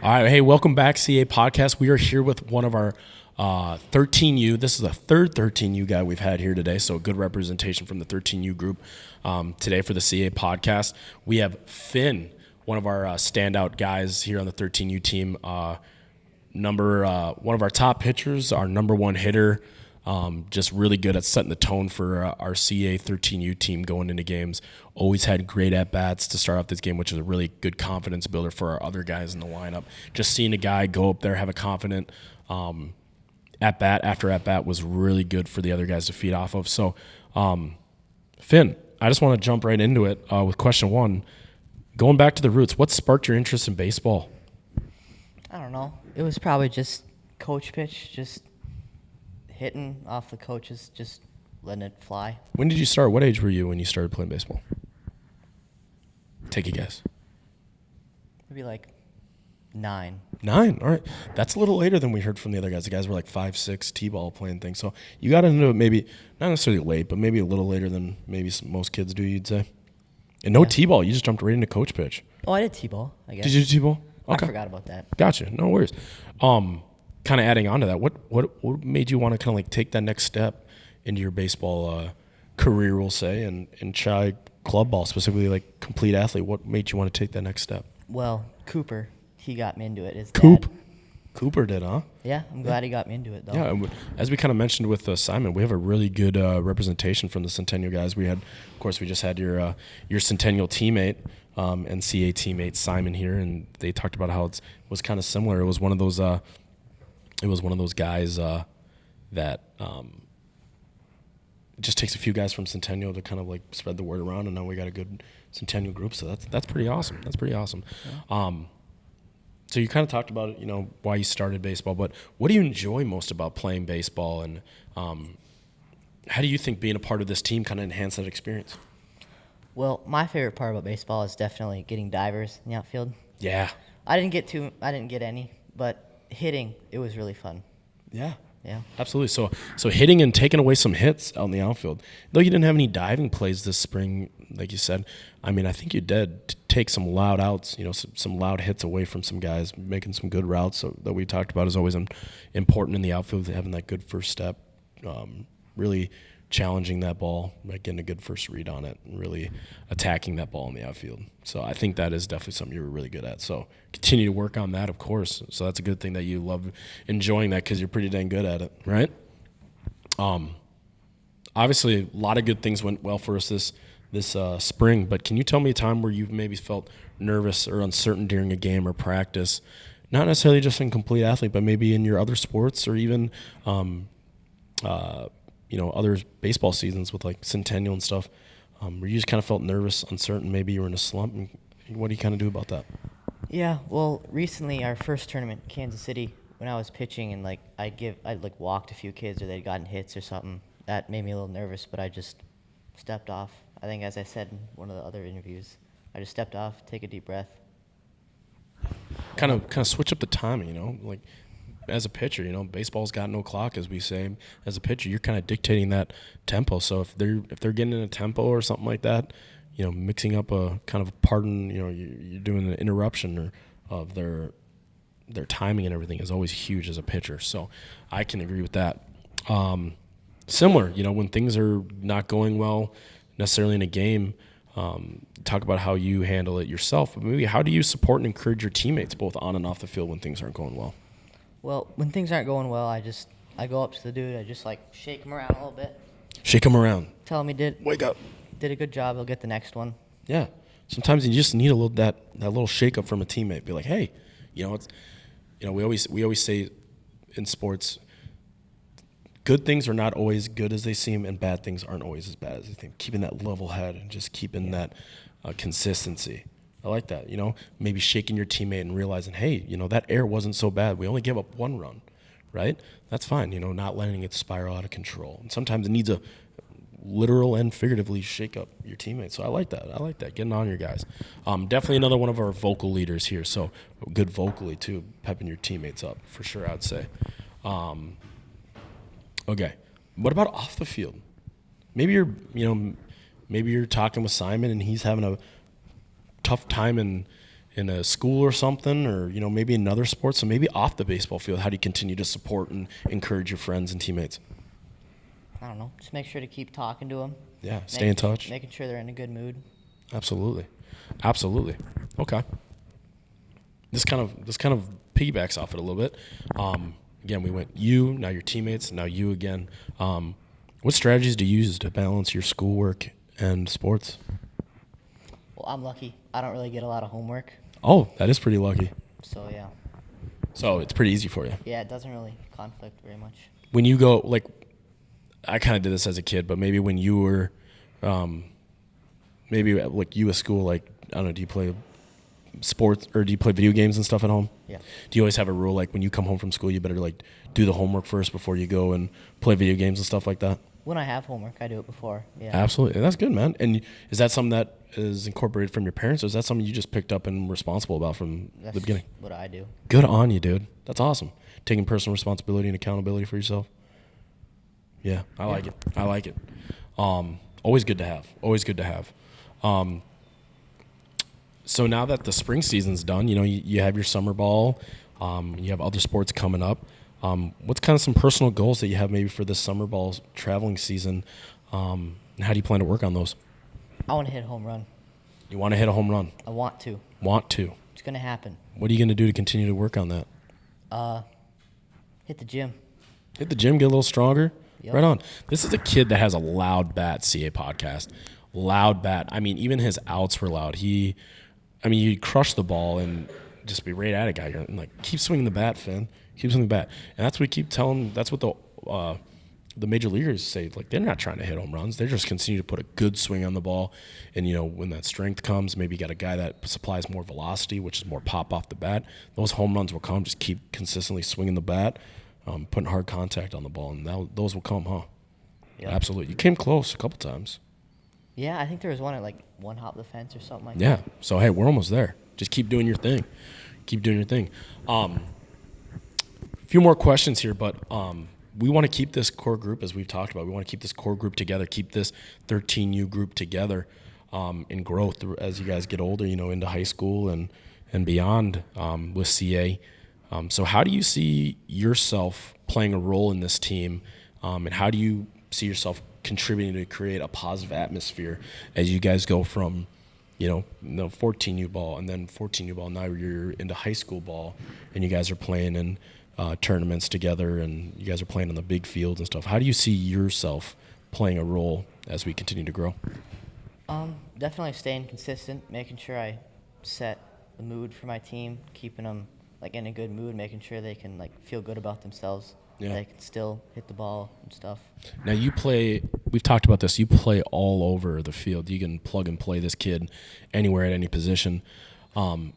All right. Hey, welcome back, CA Podcast. We are here with one of our 13U. This is the third 13U guy we've had here today, so good representation from the 13U group today for the CA Podcast. We have Finn, one of our standout guys here on the 13U team. One of our top pitchers, our number one hitter, just really good at setting the tone for our CA 13U team going into games. Always had great at-bats to start off this game, which is a really good confidence builder for our other guys in the lineup. Just seeing a guy go up there, have a confident at-bat after at-bat was really good for the other guys to feed off of. So, Finn, I just want to jump right into it with question one. Going back to the roots, what sparked your interest in baseball? I don't know. It was probably just coach pitch, just hitting off the coaches, just letting it fly. When did you start? What age were you when you started playing baseball? Take a guess. Maybe like 9. 9? All right. That's a little later than we heard from the other guys. The guys were like 5, 6, T-ball playing things. So you got into it maybe, not necessarily late, but maybe a little later than maybe most kids do, you'd say. And no T-ball. You just jumped right into coach pitch. Oh, I did T-ball, I guess. Did you do T-ball? Okay. I forgot about that. Gotcha. No worries. Kind of adding on to that, what made you want to kind of like take that next step into your baseball career, we'll say, and try club ball, specifically like complete athlete? What made you want to take that next step? Well, Cooper, he got me into it. His Coop? dad. Cooper did, huh? Yeah, I'm glad he got me into it, though. Yeah, and as we kind of mentioned with Simon, we have a really good representation from the Centennial guys. We had, of course, we just had your Centennial teammate and CA teammate Simon here, and they talked about how it was kind of similar. It was one of those guys that it just takes a few guys from Centennial to kind of like spread the word around, and now we got a good Centennial group. So that's pretty awesome. That's pretty awesome. Yeah. So you kind of talked about, why you started baseball, but what do you enjoy most about playing baseball, and how do you think being a part of this team kind of enhanced that experience? Well, my favorite part about baseball is definitely getting divers in the outfield. Yeah. I didn't get any, but hitting, it was really fun. Yeah. Yeah. Absolutely. So hitting and taking away some hits out in the outfield. Though you didn't have any diving plays this spring, like you said, I mean, I think you did take some loud outs, some loud hits away from some guys, making some good routes. So that we talked about is always important in the outfield, having that good first step, really challenging that ball, getting a good first read on it, and really attacking that ball in the outfield. So I think that is definitely something you were really good at. So continue to work on that, of course. So that's a good thing that you love enjoying that because you're pretty dang good at it, right? Obviously, a lot of good things went well for us this spring, but can you tell me a time where you've maybe felt nervous or uncertain during a game or practice, not necessarily just in complete athlete, but maybe in your other sports or even other baseball seasons with like Centennial and stuff, where you just kind of felt nervous, uncertain, maybe you were in a slump, and what do you kind of do about that? Yeah, well, recently our first tournament, Kansas City, when I was pitching and I'd walked a few kids or they'd gotten hits or something, that made me a little nervous, but I just stepped off. I think, as I said in one of the other interviews, I just stepped off, take a deep breath. Kind of switch up the timing, like as a pitcher, baseball's got no clock, as we say. As a pitcher, you're kind of dictating that tempo. So if they're getting in a tempo or something like that, mixing up a kind of pardon, you're doing an interruption of their timing and everything is always huge as a pitcher. So I can agree with that. Similar, when things are not going well necessarily in a game, talk about how you handle it yourself. But maybe how do you support and encourage your teammates both on and off the field when things aren't going well? Well, when things aren't going well, I go up to the dude. I just shake him around a little bit. Shake him around. Tell him Wake up. Did a good job. He'll get the next one. Yeah. Sometimes you just need a little that little shake up from a teammate. Be like, hey, we always say in sports, good things are not always good as they seem, and bad things aren't always as bad as they think. Keeping that level head and just keeping that consistency. I like that, maybe shaking your teammate and realizing, hey, that error wasn't so bad. We only gave up one run, right? That's fine, not letting it spiral out of control. And sometimes it needs a literal and figuratively shake up your teammates. So I like that, getting on your guys. Definitely another one of our vocal leaders here, so good vocally too, pepping your teammates up for sure, I'd say. Okay, what about off the field? Maybe you're talking with Simon and he's having a tough time in in a school or something, or maybe another sport? So maybe off the baseball field, how do you continue to support and encourage your friends and teammates? I don't know. Just make sure to keep talking to them. Yeah, stay in touch. Making sure they're in a good mood. Absolutely. Okay. This kind of piggybacks off it a little bit. Again, we went you, now your teammates, now you again. What strategies do you use to balance your schoolwork and sports? Well, I'm lucky. I don't really get a lot of homework. Oh, that is pretty lucky. So, yeah. So it's pretty easy for you. Yeah, it doesn't really conflict very much. When you go, like, I kind of did this as a kid, but maybe when you were, maybe like you at school, like, I don't know, do you play sports or do you play video games and stuff at home? Yeah. Do you always have a rule, like, when you come home from school, you better, like, do the homework first before you go and play video games and stuff like that? When I have homework, I do it before. Yeah. Absolutely. That's good, man. And is that something that is incorporated from your parents, or is that something you just picked up and were responsible about from That's the beginning? what I do. Good on you, dude. That's awesome. Taking personal responsibility and accountability for yourself. Yeah, I like it. Always good to have. So now that the spring season's done, you have your summer ball, you have other sports coming up. What's kind of some personal goals that you have maybe for this summer ball traveling season, and how do you plan to work on those? I want to hit a home run. You want to hit a home run? I want to. It's going to happen. What are you going to do to continue to work on that? Hit the gym. Hit the gym, get a little stronger? Yep. Right on. This is a kid that has a loud bat, CA podcast. Loud bat. I mean, even his outs were loud. He'd crush the ball and just be right at a guy. You're like, keep swinging the bat, Finn. Keep swinging the bat. And that's what we keep telling. That's what the major leaguers say. Like, they're not trying to hit home runs. They're just continue to put a good swing on the ball. And, when that strength comes, maybe you got a guy that supplies more velocity, which is more pop off the bat. Those home runs will come. Just keep consistently swinging the bat, putting hard contact on the ball, and those will come, huh? Yeah. Absolutely. You came close a couple times. Yeah, I think there was one at, like, one hop the fence or something like that. Yeah. So, hey, we're almost there. Just keep doing your thing. A few more questions here, but we want to keep this core group, as we've talked about. We want to keep this core group together, keep this 13U group together in growth as you guys get older, into high school and beyond with CA. So how do you see yourself playing a role in this team, and how do you see yourself contributing to create a positive atmosphere as you guys go from 14U ball and then 14U ball, now you're into high school ball and you guys are playing in tournaments together and you guys are playing on the big fields and stuff? How do you see yourself playing a role as we continue to grow? Definitely staying consistent, making sure I set the mood for my team, keeping them like in a good mood, making sure they can like feel good about themselves. Yeah. They can still hit the ball and stuff. Now we've talked about this, you play all over the field. You can plug and play this kid anywhere at any position.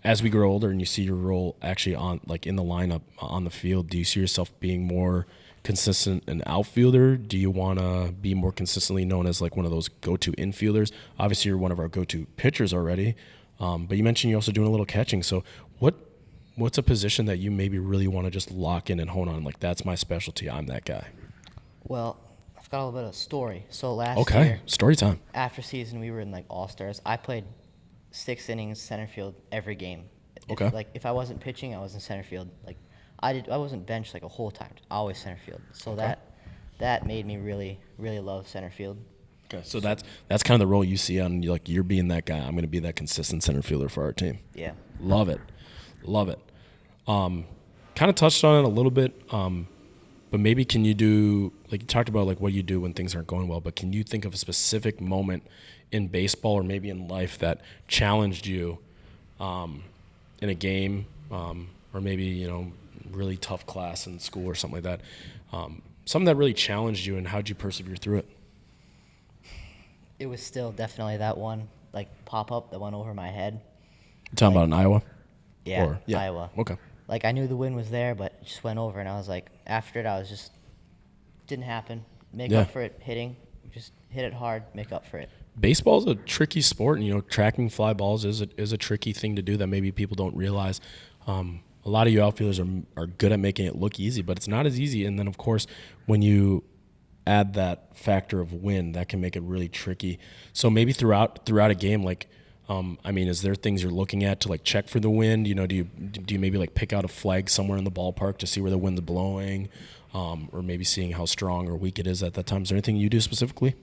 As we grow older and you see your role actually in the lineup on the field, do you see yourself being more consistent an outfielder? Do you want to be more consistently known as like one of those go-to infielders? Obviously, you're one of our go-to pitchers already, but you mentioned you're also doing a little catching. So what's a position that you maybe really want to just lock in and hone on? Like, that's my specialty. I'm that guy. Well, I've got a little bit of story. So last year, story time. After season, we were in like All-Stars. I played 6 innings center field every game. If I wasn't pitching, I was in center field. Like I wasn't benched like a whole time. Always center field. So that made me really, really love center field. Okay, so that's kind of the role you see on, like, you're being that guy. I'm going to be that consistent center fielder for our team. Yeah. Love it. Kind of touched on it a little bit, but maybe can you do, like, you talked about like what you do when things aren't going well, but can you think of a specific moment in baseball or maybe in life that challenged you in a game, or maybe really tough class in school or something like that, something that really challenged you, and how'd you persevere through it? It was still definitely that one like pop-up that went over my head. You're talking about in Iowa? Yeah, Iowa. Okay. Like, I knew the win was there, but it just went over, and I was like, after it, I was just, didn't happen. Make up for it hitting. Just hit it hard, make up for it. Baseball's a tricky sport, and, tracking fly balls is a tricky thing to do that maybe people don't realize. A lot of you outfielders are good at making it look easy, but it's not as easy. And then, of course, when you add that factor of win, that can make it really tricky. So maybe throughout a game, like, I mean, is there things you're looking at to like check for the wind? You know, do you maybe like pick out a flag somewhere in the ballpark to see where the wind's blowing, or maybe seeing how strong or weak it is at that time? Is there anything you do specifically?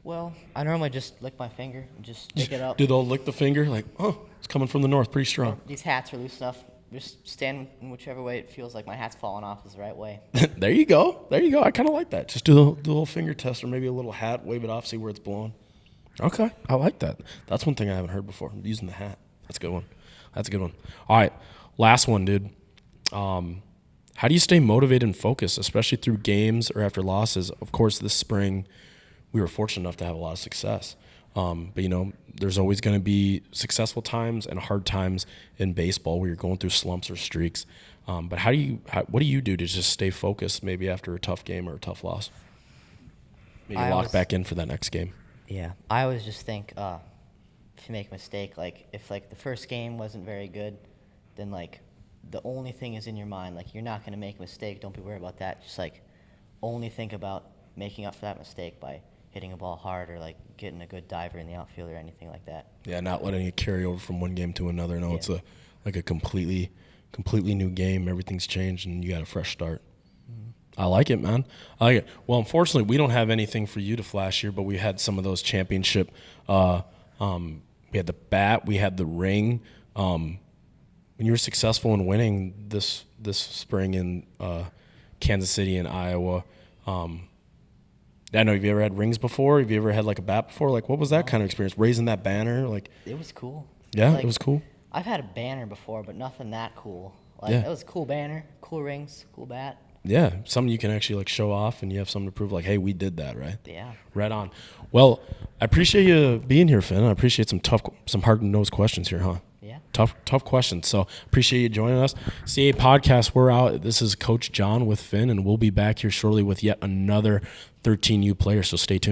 Well, I normally just lick my finger and just stick it up. Do they'll lick the finger like, oh, it's coming from the north, pretty strong? These hats are loose enough. Just stand in whichever way it feels like my hat's falling off is the right way. There you go. I kind of like that. Just do a little finger test or maybe a little hat, wave it off, see where it's blowing. Okay, I like that. That's one thing I haven't heard before, using the hat. That's a good one. All right, last one, dude. How do you stay motivated and focused, especially through games or after losses? Of course, this spring, we were fortunate enough to have a lot of success. But, you know, there's always going to be successful times and hard times in baseball where you're going through slumps or streaks. But what do you do to just stay focused maybe after a tough game or a tough loss? Maybe lock back in for that next game. Yeah, I always just think if you make a mistake, like if like the first game wasn't very good, then like the only thing is in your mind, like you're not going to make a mistake. Don't be worried about that. Just like only think about making up for that mistake by hitting a ball hard or like getting a good diver in the outfield or anything like that. Yeah, not letting it carry over from one game to another. No, it's a completely new game. Everything's changed and you got a fresh start. I like it, man. I like it. Well, unfortunately, we don't have anything for you to flash here, but we had some of those championship. We had the bat, we had the ring. When you were successful in winning this spring in Kansas City and Iowa, I know, have you ever had rings before? Have you ever had like a bat before? Like, what was that kind of experience? Raising that banner, like it was cool. Yeah, like, it was cool. I've had a banner before, but nothing that cool. Like Yeah. It was a cool banner, cool rings, cool bat. Yeah, something you can actually like show off, and you have something to prove. Like, hey, we did that, right? Yeah. Right on. Well, I appreciate you being here, Finn. I appreciate some hard-nosed questions here, huh? Yeah. Tough questions. So appreciate you joining us. CA Podcast, we're out. This is Coach John with Finn, and we'll be back here shortly with yet another 13U player. So stay tuned.